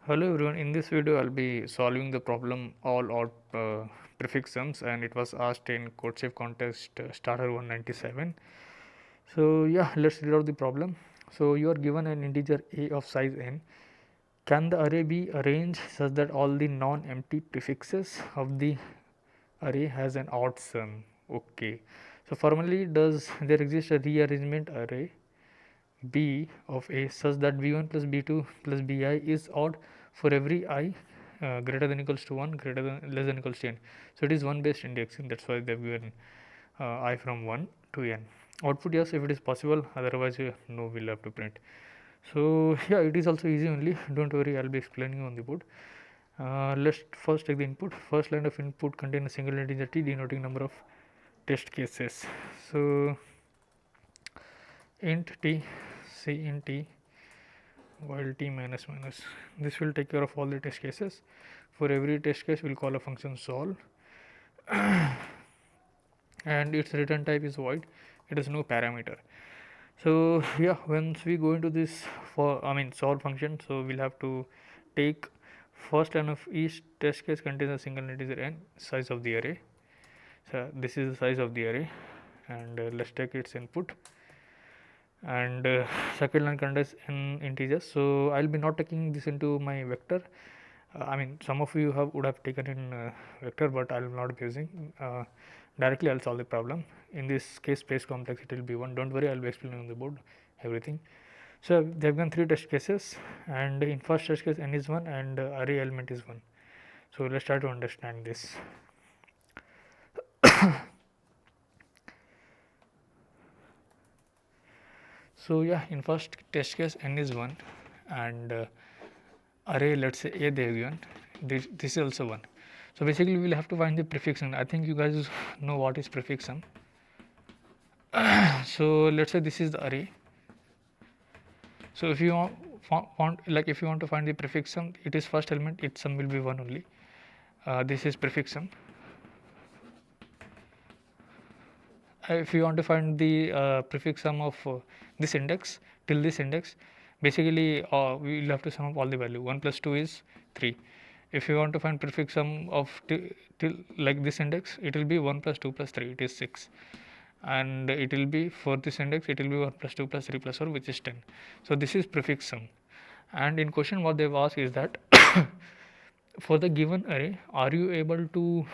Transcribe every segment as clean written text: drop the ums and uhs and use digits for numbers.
Hello everyone, in this video I'll be solving the problem all odd prefix sums, and it was asked in codechef contest starter 197. So yeah, let's read out the problem. So you are given an integer a of size n. Can the array be arranged such that all the non-empty prefixes of the array has an odd sum? Okay, so formally, does there exist a rearrangement array b of a such that b1 plus b2 plus bi is odd for every I greater than equals to 1, greater than less than equals to n? So it is 1 based indexing, that's why they've given I from 1 to n. Output yes if it is possible, otherwise no, we'll have to print. So yeah, it is also easy only, don't worry, I'll be explaining on the board. Let's first take the input. First line of input contains a single integer t denoting number of test cases. So int t, c int t while t minus minus, this will take care of all the test cases. For every test case we'll call a function solve and its return type is void, it has no parameter. So yeah, once we go into this solve function, so we'll have to take first line of each test case contains a single integer n, size of the array. So this is the size of the array, and let's take its input, and second line contains n integers. So I'll be not taking this into my vector. Some of you would have taken in vector, but I will not be using. Directly I'll solve the problem. In this case, space complexity will be 1. Don't worry, I'll be explaining on the board everything. So they have given 3 test cases, and in first test case n is 1 and array element is 1. So let's try to understand this. So yeah, in first test case n is 1 and array, let's say a they have given, this is also 1. So basically we'll have to find the prefix sum. I think you guys know what is prefix sum. So let's say this is the array. So if you if you want to find the prefix sum, it is first element, its sum will be 1 only. This is prefix sum. If you want to find the prefix sum of this index till this index, basically we will have to sum up all the value. 1 plus 2 is 3. If you want to find prefix sum of till like this index, it will be 1 plus 2 plus 3, it is 6, and it will be for this index, it will be 1 plus 2 plus 3 plus 4, which is 10. So this is prefix sum. And in question what they've asked is that for the given array, are you able to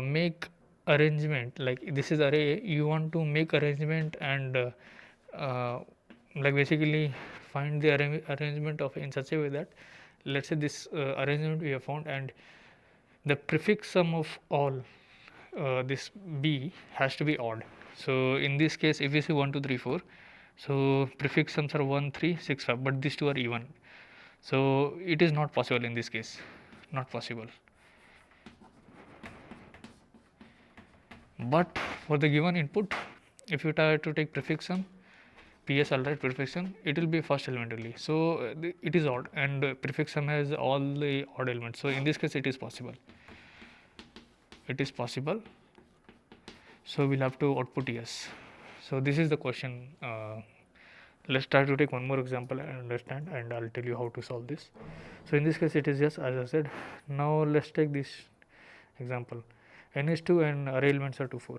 make arrangement, like this is array, you want to make arrangement and like basically find the arrangement of in such a way that, let's say this arrangement we have found, and the prefix sum of all this b has to be odd. So in this case, if you see 1 2 3 4, so prefix sums are 1 3 6 5, but these two are even. So it is not possible in this case, not possible. But for the given input, if you try to take prefix sum, ps, I'll write prefix sum, it will be first element only. So it is odd, and prefix sum has all the odd elements. So in this case, it is possible. It is possible. So we'll have to output yes. So this is the question. Let's try to take one more example and understand, and I'll tell you how to solve this. So in this case, it is yes, as I said. Now let's take this example. N is 2 and array elements are 2 4.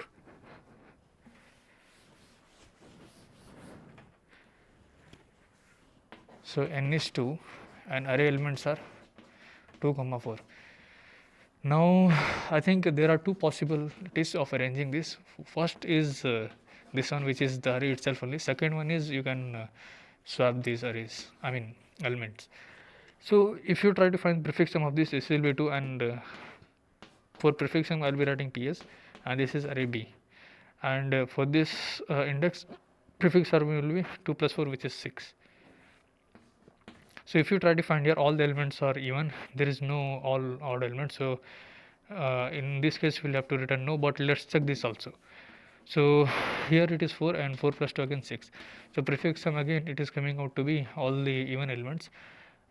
So n is 2 and array elements are 2 comma 4. Now I think there are two possibilities of arranging this. First is this one, which is the array itself only. Second one is you can swap these arrays, elements. So if you try to find prefix sum of this will be 2, and for prefix sum I'll be writing ps, and this is array b, and for this index prefix sum will be 2 plus 4, which is 6. So if you try to find here, all the elements are even, there is no all odd elements. So in this case we'll have to return no, but let's check this also. So here it is 4 and 4 plus 2 again 6. So prefix sum again, it is coming out to be all the even elements.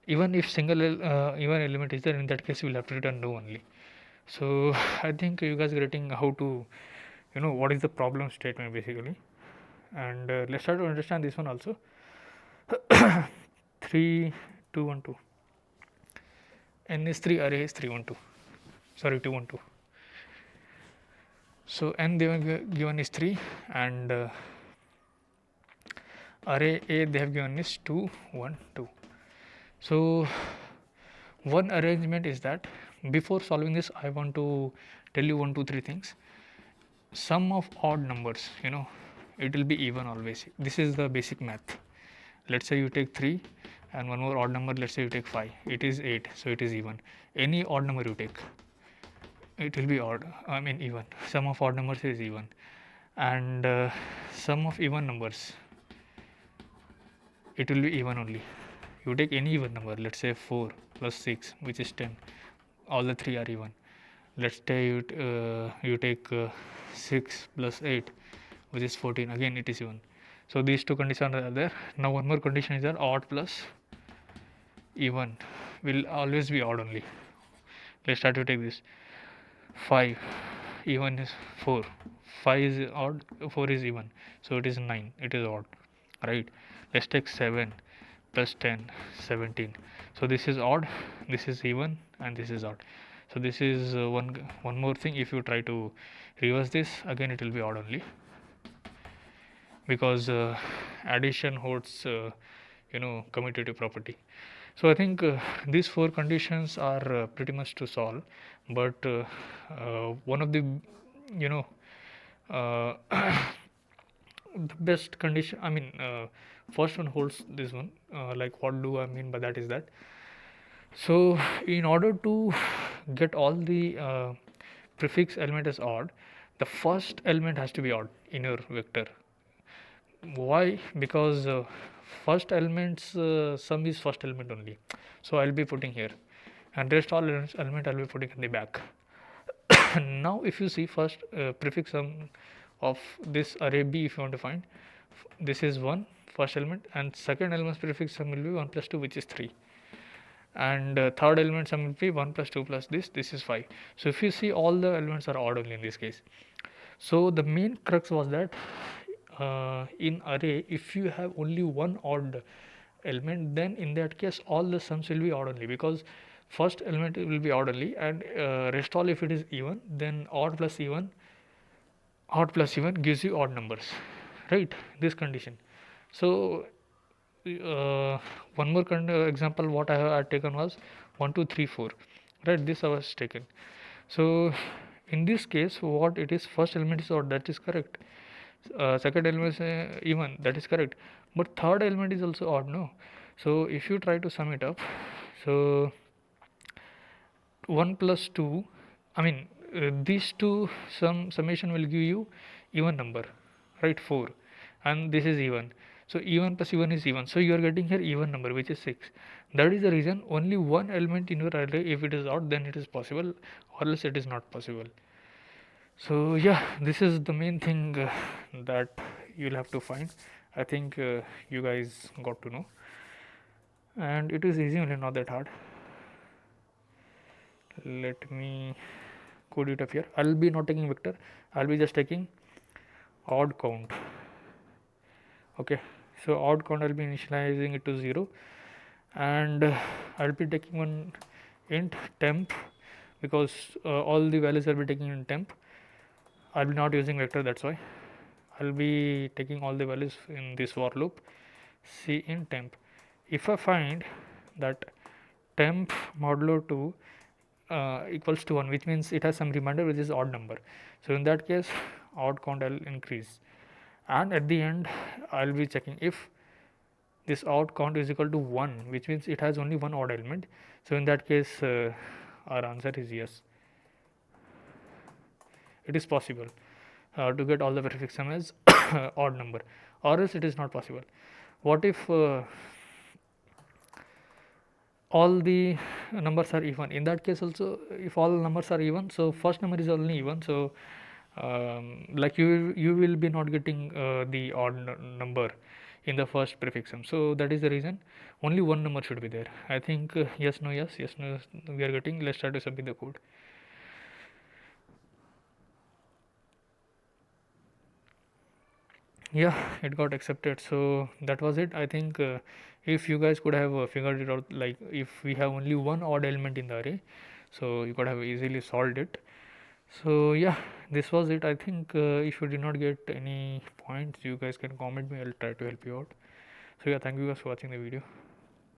Even if single even element is there, in that case we'll have to return no only. So I think you guys are getting how to what is the problem statement basically. And let's try to understand this one also. 3 2 1 2. N is 3, array is 3 1 2. Sorry, 2 1 2. So n they have given is 3, and array A they have given is 2 1 2. So one arrangement is that before solving this, I want to tell you 1 2 3 things. Sum of odd numbers, it will be even always. This is the basic math. Let's say you take 3 and one more odd number, let's say you take 5, it is 8, so it is even. Any odd number you take, it will be odd, even. Sum of odd numbers is even, and sum of even numbers, it will be even only. You take any even number, let's say 4 plus 6, which is 10, all the three are even. Let's say you take 6 plus 8, which is 14, again it is even. So these two conditions are there. Now one more condition is that odd plus even will always be odd only. Let's start to take this. 5 even is 4, 5 is odd, 4 is even, so it is 9, it is odd, right? Let's take 7 plus 10, 17. So this is odd, this is even, and this is odd. So this is one more thing. If you try to reverse this, again it will be odd only, because addition holds commutative property. So I think these four conditions are pretty much to solve, but one of the uh, the best condition, first one holds this one. Like, what do I mean by that is that, so in order to get all the prefix element as odd, the first element has to be odd in your vector. Why? Because first element's sum is first element only, so I'll be putting here, and rest all element I'll be putting in the back. Now if you see first prefix sum of this array B, if you want to find, this is 1 first element, and second element's prefix sum will be 1 plus 2, which is 3, and third element sum will be 1 plus 2 plus this is 5. So if you see, all the elements are odd only in this case. So the main crux was that in array, if you have only one odd element, then in that case all the sums will be odd only, because first element will be odd only, and rest all, if it is even, then odd plus even gives you odd numbers, right? This condition. So one more example what I had taken was 1 2 3 4, right? This I was taken. So in this case, what it is, first element is odd, that is correct. Second element is even, that is correct, but third element is also odd, no? So if you try to sum it up, so 1 plus 2, these two summation will give you even number, right? 4, and this is even, so even plus even is even, so you are getting here even number, which is 6. That is the reason only one element in your array, if it is odd, then it is possible, or else it is not possible. So yeah, this is the main thing that you'll have to find. I think you guys got to know, and it is easy only, not that hard. Let me code it up here. I'll be not taking vector, I'll be just taking odd count. Okay, so odd count, I'll be initializing it to 0, and I'll be taking one int temp, because all the values I'll be taking in temp. I'll be not using vector, that's why I'll be taking all the values in this for loop. C in temp. If I find that temp modulo 2 equals to 1, which means it has some remainder which is odd number, so in that case odd count I'll increase, and at the end I'll be checking if this odd count is equal to 1, which means it has only one odd element, so in that case our answer is yes. It is possible to get all the prefix sum as odd number, or else it is not possible. What if all the numbers are even? In that case also, if all numbers are even, so first number is only even, so like you will be not getting the odd number in the first prefix sum. So that is the reason only one number should be there. I think yes no we are getting. Let's try to submit the code. yeah, it got accepted. So that was it. I think if you guys could have figured it out, like if we have only one odd element in the array, so you could have easily solved it. So yeah, this was it. I think if you did not get any points, you guys can comment me. I'll try to help you out. So yeah, thank you guys for watching the video.